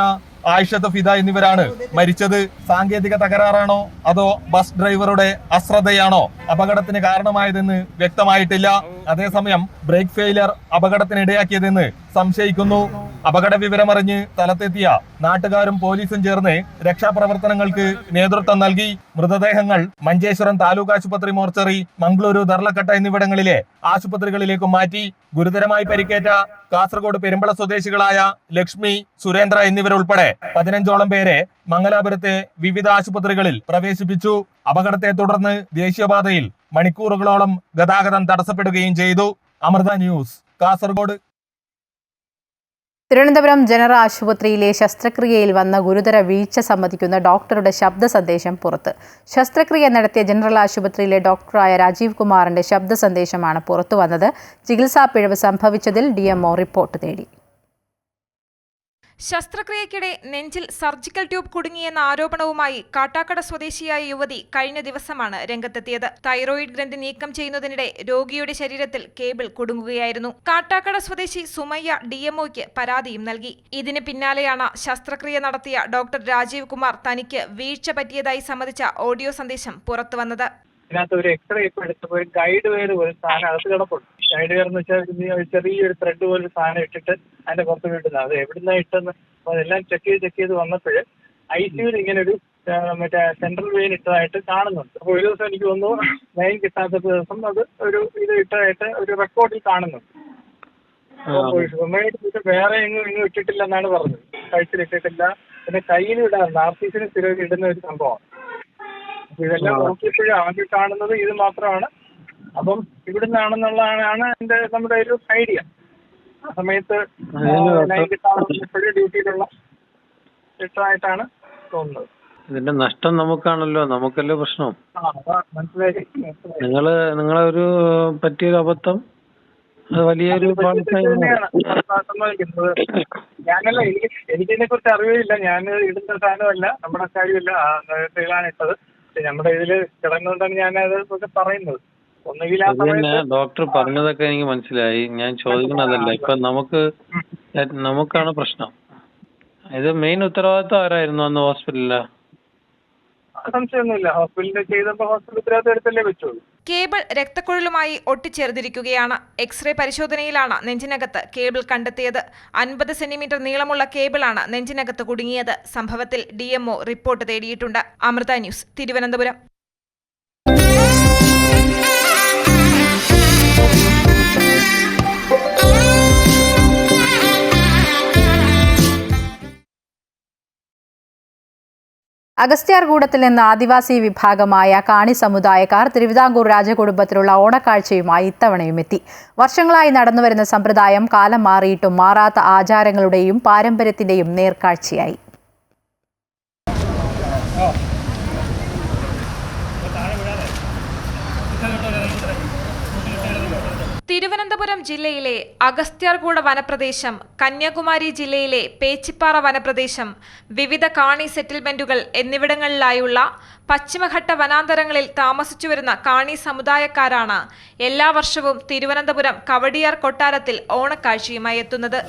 ആയിഷത്ത് ഫിദ എന്നിവരാണ് മരിച്ചത്. സാങ്കേതിക തകരാറാണോ അതോ ബസ് ഡ്രൈവറുടെ അശ്രദ്ധയാണോ അപകടത്തിന് കാരണമായതെന്ന് വ്യക്തമായിട്ടില്ല. അതേസമയം ബ്രേക്ക് ഫെയിലിയർ അപകടത്തിനിടയാക്കിയതെന്ന് സംശയിക്കുന്നു. അപകട വിവരമറിഞ്ഞ് സ്ഥലത്തെത്തിയ നാട്ടുകാരും പോലീസും ചേർന്ന് രക്ഷാപ്രവർത്തനങ്ങൾക്ക് നേതൃത്വം നൽകി. മൃതദേഹങ്ങൾ മഞ്ചേശ്വരം താലൂക്ക് ആശുപത്രി മോർച്ചറി, മംഗളൂരു, ദർലക്കട്ട എന്നിവിടങ്ങളിലെ ആശുപത്രികളിലേക്ക് മാറ്റി. ഗുരുതരമായി പരിക്കേറ്റ കാസർഗോഡ് പെരുമ്പള സ്വദേശികളായ ലക്ഷ്മി, സുരേന്ദ്ര എന്നിവരുൾപ്പെടെ 15ഓളം പേരെ മംഗലാപുരത്തെ വിവിധ ആശുപത്രികളിൽ പ്രവേശിപ്പിച്ചു. അപകടത്തെ തുടർന്ന് ദേശീയപാതയിൽ മണിക്കൂറുകളോളം ഗതാഗതം തടസ്സപ്പെടുകയും ചെയ്തു. അമൃത ന്യൂസ്, കാസർഗോഡ്. തിരുവനന്തപുരം ജനറൽ ആശുപത്രിയിലെ ശസ്ത്രക്രിയയിൽ വന്ന ഗുരുതര വീഴ്ച സമ്മതിക്കുന്ന ഡോക്ടറുടെ ശബ്ദ സന്ദേശം പുറത്ത്. ശസ്ത്രക്രിയ നടത്തിയ ജനറൽ ആശുപത്രിയിലെ ഡോക്ടറായ രാജീവ് കുമാറിന്റെ ശബ്ദ സന്ദേശമാണ് പുറത്തു വന്നത്. ചികിത്സാ പിഴവ് സംഭവിച്ചതിൽ DMO റിപ്പോർട്ട് തേടി. ശസ്ത്രക്രിയയ്ക്കിടെ നെഞ്ചിൽ സർജിക്കൽ ട്യൂബ് കുടുങ്ങിയെന്ന ആരോപണവുമായി കാട്ടാക്കട സ്വദേശിയായ യുവതി കഴിഞ്ഞ ദിവസമാണ് രംഗത്തെത്തിയത്. തൈറോയിഡ് ഗ്രന്ഥി നീക്കം ചെയ്യുന്നതിനിടെ രോഗിയുടെ ശരീരത്തിൽ കേബിൾ കുടുങ്ങുകയായിരുന്നു. കാട്ടാക്കട സ്വദേശി സുമയ്യ DMOയ്ക്ക് പരാതിയും നൽകി. ഇതിന് പിന്നാലെയാണ് ശസ്ത്രക്രിയ നടത്തിയ ഡോക്ടർ രാജീവ് കുമാർ തനിക്ക് വീഴ്ച പറ്റിയതായി സമ്മതിച്ച ഓഡിയോ സന്ദേശം പുറത്തുവന്നത്. ഇതിനകത്ത് ഒരു എക്സ്റേ ഇപ്പോൾ എടുത്തപ്പോൾ ഒരു ഗൈഡ് വയർ ഒരു സാധനം അകത്ത് കിടപ്പുണ്ട്. ഗൈഡ് വയർ എന്ന് വെച്ചാൽ ചെറിയൊരു ത്രെഡ് പോലെ സാധനം ഇട്ടിട്ട് അതിന്റെ പുറത്ത് വീട്ടുന്നത്. അത് എവിടുന്ന ഇട്ടെന്ന് അതെല്ലാം ചെക്ക് ചെയ്ത് വന്നപ്പോൾ ICUവിൽ ഇങ്ങനെ ഒരു മറ്റേ സെൻട്രൽ വെയിൻ ഇട്ടതായിട്ട് കാണുന്നുണ്ട്. അപ്പോൾ ഒരു ദിവസം എനിക്ക് തോന്നുന്നു വെയിൻ കിട്ടാത്ത ദിവസം അത് ഒരു ഇത് ഇട്ടതായിട്ട് ഒരു റെക്കോർഡിൽ കാണുന്നുണ്ട്. ഉമ്മയിട്ട് വേറെ എങ്ങും ഇട്ടിട്ടില്ല എന്നാണ് പറഞ്ഞത്. കഴുത്തിലിട്ടിട്ടില്ല, പിന്നെ കയ്യിലും ഇടാറുണ്ട്. ആർട്ടിസിന് സ്ഥിരം ഇടുന്ന ഒരു സംഭവമാണ്. അപ്പൊ ഇതെല്ലാം നോക്കിയപ്പോഴും ആദ്യം കാണുന്നത് ഇത് മാത്രമാണ്. അപ്പം ഇവിടുന്നാണെന്നുള്ളതാണ് നമ്മുടെ ഒരു ഐഡിയ. ആ സമയത്ത് ഡ്യൂട്ടിയിലുള്ള ആയിട്ടാണ് തോന്നുന്നത്. ഇതിന്റെ നഷ്ടം നമുക്കാണല്ലോ, നമുക്കല്ലേ പ്രശ്നം. മനസ്സിലായി. നിങ്ങളെ ഒരു പറ്റിയൊരു അബദ്ധം അത് വലിയൊരു ഞാനല്ല, എനിക്കിതിനെ കുറിച്ച് അറിവില്ല. ഞാൻ ഇടുന്ന സാധനമല്ല, നമ്മുടെ കാര്യമല്ല, ഇതാണ് ഇട്ടത്. നമ്മുടെ ഇതില് കിടന്നുകൊണ്ടാണ് ഞാനത് പറയുന്നത്. ഒന്നുകിൽ ആ സമയത്ത് ഡോക്ടർ പറഞ്ഞതൊക്കെ എനിക്ക് മനസ്സിലായി. ഞാൻ ചോദിക്കുന്നതല്ല, ഇപ്പൊ നമുക്കാണ് പ്രശ്നം. ഇത് മെയിൻ ഉത്തരവാദിത്വം ആരായിരുന്നു അന്ന് ഹോസ്പിറ്റലില്? സംശയമൊന്നുമില്ല. ഹോസ്പിറ്റലിൽ ചെയ്തപ്പോൾ ഹോസ്പിറ്റൽ ഉത്തരവാദിത്വം എടുത്തല്ലേ പറ്റുള്ളൂ. കേബിൾ രക്തക്കുഴലുമായി ഒട്ടിച്ചേർന്നിരിക്കുകയാണ്. എക്സ്റേ പരിശോധനയിലാണ് നെഞ്ചിനകത്ത് കേബിൾ കണ്ടെത്തിയത്. 50 സെന്റിമീറ്റർ നീളമുള്ള കേബിളാണ് നെഞ്ചിനകത്ത് കുടുങ്ങിയത്. സംഭവത്തിൽ DMO റിപ്പോർട്ട് തേടിയിട്ടുണ്ട്. അമൃത ന്യൂസ്, തിരുവനന്തപുരം. അഗസ്ത്യാർകൂടത്തിൽ നിന്ന് ആദിവാസി വിഭാഗമായ കാണി സമുദായക്കാർ തിരുവിതാംകൂർ രാജകുടുംബത്തിലുള്ള ഓണക്കാഴ്ചയുമായി ഇത്തവണയും എത്തി. വർഷങ്ങളായി നടന്നുവരുന്ന സമ്പ്രദായം കാലം മാറിയിട്ടും മാറാത്ത ആചാരങ്ങളുടെയും പാരമ്പര്യത്തിന്റെയും നേർക്കാഴ്ചയായി. തിരുവനന്തപുരം ജില്ലയിലെ അഗസ്ത്യാർകൂട വനപ്രദേശം, കന്യാകുമാരി ജില്ലയിലെ പേച്ചിപ്പാറ വനപ്രദേശം, വിവിധ കാണി സെറ്റിൽമെന്റുകൾ എന്നിവിടങ്ങളിലായുള്ള പശ്ചിമഘട്ട വനാന്തരങ്ങളിൽ താമസിച്ചുവരുന്ന കാണി സമുദായക്കാരാണ് എല്ലാ വർഷവും തിരുവനന്തപുരം കവടിയാർ കൊട്ടാരത്തിൽ ഓണക്കാഴ്ചയുമായി എത്തുന്നത്.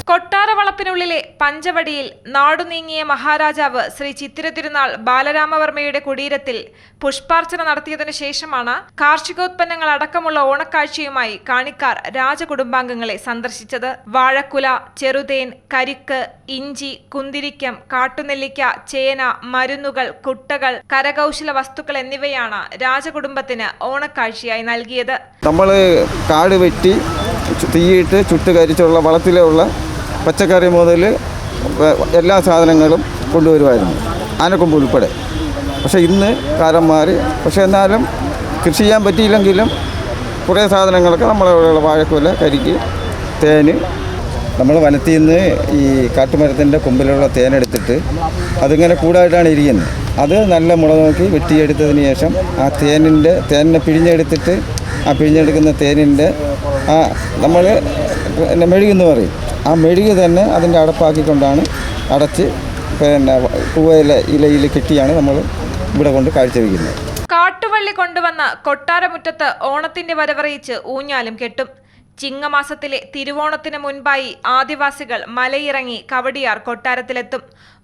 കൊട്ടാരവളപ്പിനുള്ളിലെ പഞ്ചവടിയിൽ നാടുനീങ്ങിയ മഹാരാജാവ് ശ്രീ ചിത്തിര തിരുനാൾ ബാലരാമവർമ്മയുടെ കുടീരത്തിൽ പുഷ്പാർച്ചന നടത്തിയതിനു ശേഷമാണ് കാർഷികോത്പന്നങ്ങൾ അടക്കമുള്ള ഓണക്കാഴ്ചയുമായി കാണിക്കാർ രാജകുടുംബാംഗങ്ങളെ സന്ദർശിച്ചത്. വാഴക്കുല, ചെറുതേൻ, കരിക്ക്, ഇഞ്ചി, കുന്തിരിക്കം, കാട്ടുനെല്ലിക്ക, ചേന, മരുന്നുകൾ, കുട്ടകൾ, കരകൗശല വസ്തുക്കൾ എന്നിവയാണ് രാജകുടുംബത്തിന് ഓണക്കാഴ്ചയായി നൽകിയത്. നമ്മൾ കാട് വെട്ടി തീയിട്ട് ചുട്ടുകരിച്ചുള്ള വളത്തിലുള്ള പച്ചക്കറി മുതൽ എല്ലാ സാധനങ്ങളും കൊണ്ടുവരുമായിരുന്നു, ആനക്കൊമ്പ് ഉൾപ്പെടെ. പക്ഷേ ഇന്ന് കാലം മാറി. പക്ഷേ എന്നാലും കൃഷി ചെയ്യാൻ പറ്റിയില്ലെങ്കിലും കുറേ സാധനങ്ങളൊക്കെ നമ്മളിവിടെയുള്ള വാഴക്കുല, കരിക്ക്, തേന്, നമ്മൾ വനത്തിൽ നിന്ന് ഈ കാട്ടുമരത്തിൻ്റെ കൊമ്പിലുള്ള തേനെടുത്തിട്ട് അതിങ്ങനെ കൂടായിട്ടാണ് ഇരിക്കുന്നത്. അത് നല്ല മുള നോക്കി വെട്ടിയെടുത്തതിന് ശേഷം ആ തേനിനെ പിഴിഞ്ഞെടുത്തിട്ട് ആ പിഴിഞ്ഞെടുക്കുന്ന തേനിൻ്റെ നമ്മൾ മെഴുകെന്ന് പറയും. ആ മെഴുക് തന്നെ അതിൻ്റെ അടപ്പാക്കിക്കൊണ്ടാണ് അടച്ച് ഇലയിൽ കെട്ടിയാണ് നമ്മൾ ഇവിടെ കൊണ്ട് കാഴ്ചവെക്കുന്നത്. കാട്ടുവള്ളി കൊണ്ടുവന്ന് കൊട്ടാരമുറ്റത്ത് ഓണത്തിന്റെ വരവറിയിച്ച് ഊഞ്ഞാലും കെട്ടും. ചിങ്ങമാസത്തിലെ തിരുവോണത്തിന് മുൻപായി ആദിവാസികൾ മലയിറങ്ങി കവടിയാർ കൊട്ടാരത്തിലെത്തും.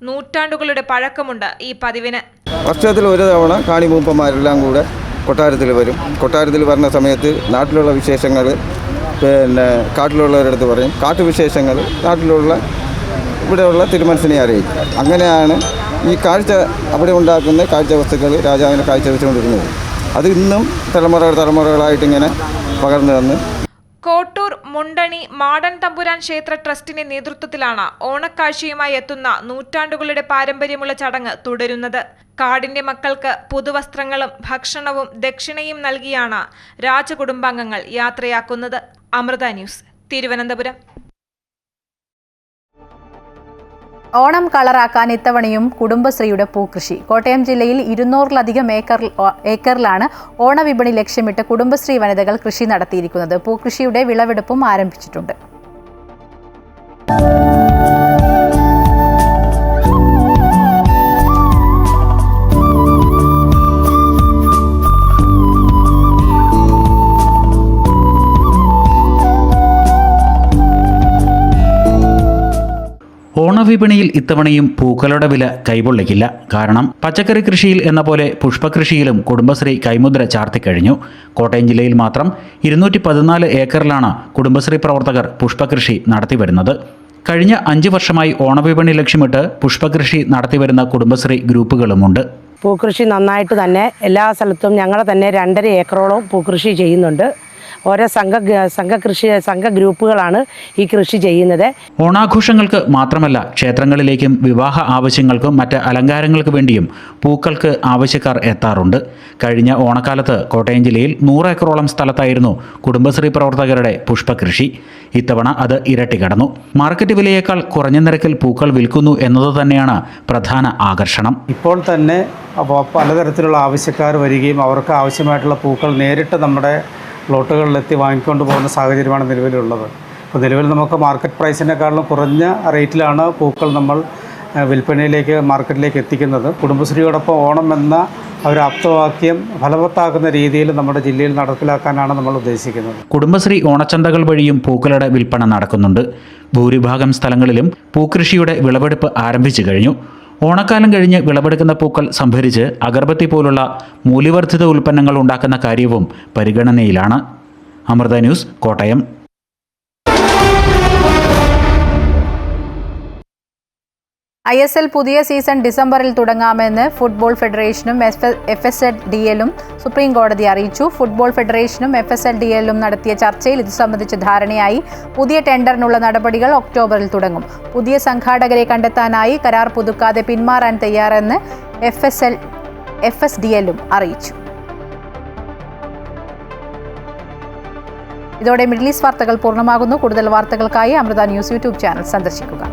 നൂറ്റാണ്ടുകളുടെ പഴക്കമുണ്ട് ഈ പതിവിന്. വർഷത്തിൽ ഒരു തവണ കാണിമൂപ്പന്മാരെല്ലാം കൂടെ കൊട്ടാരത്തിൽ വരും. കൊട്ടാരത്തിൽ വരുന്ന സമയത്ത് നാട്ടിലുള്ള വിശേഷങ്ങൾ കാട്ടിലുള്ളവരടുത്ത് പറയും. കാട്ടുവിശേഷങ്ങൾ നാട്ടിലുള്ള ഇവിടെയുള്ള തിരുമനസിനെ അറിയിക്കും. അങ്ങനെയാണ് ഈ കാഴ്ച അവിടെ ഉണ്ടാക്കുന്ന കാഴ്ച വസ്തുക്കൾ രാജാവിനെ കാഴ്ച വെച്ചുകൊണ്ടിരുന്നത്. അത് ഇന്നും തലമുറകളായിട്ടിങ്ങനെ പകർന്നു വന്ന് കോട്ടൂർ മുണ്ടണി മാടൻ തമ്പുരാൻ ക്ഷേത്ര ട്രസ്റ്റിന്റെ നേതൃത്വത്തിലാണ് ഓണക്കാഴ്ചയുമായി എത്തുന്ന നൂറ്റാണ്ടുകളുടെ പാരമ്പര്യമുള്ള ചടങ്ങ് തുടരുന്നത്. കാടിന്റെ മക്കൾക്ക് പുതുവസ്ത്രങ്ങളും ഭക്ഷണവും ദക്ഷിണയും നൽകിയാണ് രാജകുടുംബാംഗങ്ങൾ യാത്രയാക്കുന്നത്. അമൃത ന്യൂസ്, തിരുവനന്തപുരം. ഓണം കളറാക്കാൻ ഇത്തവണയും കുടുംബശ്രീയുടെ പൂക്കൃഷി. കോട്ടയം ജില്ലയിൽ 200-ലധികം ഏക്കറിലാണ് ഓണവിപണി ലക്ഷ്യമിട്ട് കുടുംബശ്രീ വനിതകൾ കൃഷി നടത്തിയിരിക്കുന്നത്. പൂക്കൃഷിയുടെ വിളവെടുപ്പും ആരംഭിച്ചിട്ടുണ്ട്. ഓണവിപണിയിൽ ഇത്തവണയും പൂക്കളുടെ വില കൈപൊള്ളിക്കില്ല. കാരണം പച്ചക്കറി കൃഷിയിൽ എന്ന പോലെ പുഷ്പകൃഷിയിലും കുടുംബശ്രീ കൈമുദ്ര ചാർത്തിക്കഴിഞ്ഞു. കോട്ടയം ജില്ലയിൽ മാത്രം 214 ഏക്കറിലാണ് കുടുംബശ്രീ പ്രവർത്തകർ പുഷ്പകൃഷി നടത്തിവരുന്നത്. കഴിഞ്ഞ 5 വർഷമായി ഓണവിപണി ലക്ഷ്യമിട്ട് പുഷ്പകൃഷി നടത്തിവരുന്ന കുടുംബശ്രീ ഗ്രൂപ്പുകളുമുണ്ട്. പൂക്കൃഷി നന്നായിട്ട് തന്നെ എല്ലാ സ്ഥലത്തും ഞങ്ങൾ തന്നെ 2.5 ഏക്കറോളം പൂക്കൃഷി ചെയ്യുന്നുണ്ട്. ഓരോ സംഘ ഗ്രൂപ്പുകളാണ് ഈ കൃഷി ചെയ്യുന്നത്. ഓണാഘോഷങ്ങൾക്ക് മാത്രമല്ല, ക്ഷേത്രങ്ങളിലേക്കും വിവാഹ ആവശ്യങ്ങൾക്കും മറ്റ് അലങ്കാരങ്ങൾക്ക് വേണ്ടിയും പൂക്കൾക്ക് ആവശ്യക്കാർ എത്താറുണ്ട്. കഴിഞ്ഞ ഓണക്കാലത്ത് കോട്ടയം ജില്ലയിൽ 100 ഏക്കറോളം സ്ഥലത്തായിരുന്നു കുടുംബശ്രീ പ്രവർത്തകരുടെ പുഷ്പകൃഷി. ഇത്തവണ അത് ഇരട്ടി കടന്നു. മാർക്കറ്റ് വിലയേക്കാൾ കുറഞ്ഞ നിരക്കിൽ പൂക്കൾ വിൽക്കുന്നു എന്നത് തന്നെയാണ് പ്രധാന ആകർഷണം. ഇപ്പോൾ തന്നെ പലതരത്തിലുള്ള ആവശ്യക്കാർ വരികയും അവർക്ക് ആവശ്യമായിട്ടുള്ള പൂക്കൾ നേരിട്ട് നമ്മുടെ പ്ലോട്ടുകളിലെത്തി വാങ്ങിക്കൊണ്ട് പോകുന്ന സാഹചര്യമാണ് നിലവിലുള്ളത്. അപ്പോൾ നിലവിൽ നമുക്ക് മാർക്കറ്റ് പ്രൈസിനേക്കാളും കുറഞ്ഞ റേറ്റിലാണ് പൂക്കൾ നമ്മൾ മാർക്കറ്റിലേക്ക് എത്തിക്കുന്നത്. കുടുംബശ്രീയോടൊപ്പം ഓണം എന്ന ഒരു ആപ്തവാക്യം ഫലവത്താക്കുന്ന രീതിയിൽ നമ്മുടെ ജില്ലയിൽ നടപ്പിലാക്കാനാണ് നമ്മൾ ഉദ്ദേശിക്കുന്നത്. കുടുംബശ്രീ ഓണച്ചന്തകൾ വഴിയും പൂക്കളുടെ വിൽപ്പന നടക്കുന്നുണ്ട്. ഭൂരിഭാഗം സ്ഥലങ്ങളിലും പൂക്കൃഷിയുടെ വിളവെടുപ്പ് ആരംഭിച്ചു കഴിഞ്ഞു. ഓണക്കാലം കഴിഞ്ഞ് വിളവെടുക്കുന്ന പൂക്കൾ സംഭരിച്ച് അഗർബത്തി പോലുള്ള മൂല്യവർദ്ധിത ഉൽപ്പന്നങ്ങൾ ഉണ്ടാക്കുന്ന കാര്യവും പരിഗണനയിലാണ്. അമൃത ന്യൂസ്, കോട്ടയം. ISL പുതിയ സീസൺ ഡിസംബറിൽ തുടങ്ങാമെന്ന് ഫുട്ബോൾ ഫെഡറേഷനും FSLDLും സുപ്രീം കോടതി അറിയിച്ചു. ഫുട്ബോൾ ഫെഡറേഷനും FSLDLും നടത്തിയ ചർച്ചയിൽ ഇത് സംബന്ധിച്ച് ധാരണയായി. പുതിയ ടെൻഡറിനുള്ള നടപടികൾ ഒക്ടോബറിൽ തുടങ്ങും. പുതിയ സംഘാടകരെ കണ്ടെത്താനായി കരാർ പുതുക്കാതെ പിന്മാറാൻ തയ്യാറെന്ന് FSDLും അറിയിച്ചു. ഇതോടെ മിഡിൽ ഈസ്റ്റ് വാർത്തകൾ പൂർണ്ണമാകുന്നു. കൂടുതൽ വാർത്തകൾക്കായി അമൃത ന്യൂസ് യൂട്യൂബ് ചാനൽ സന്ദർശിക്കുക.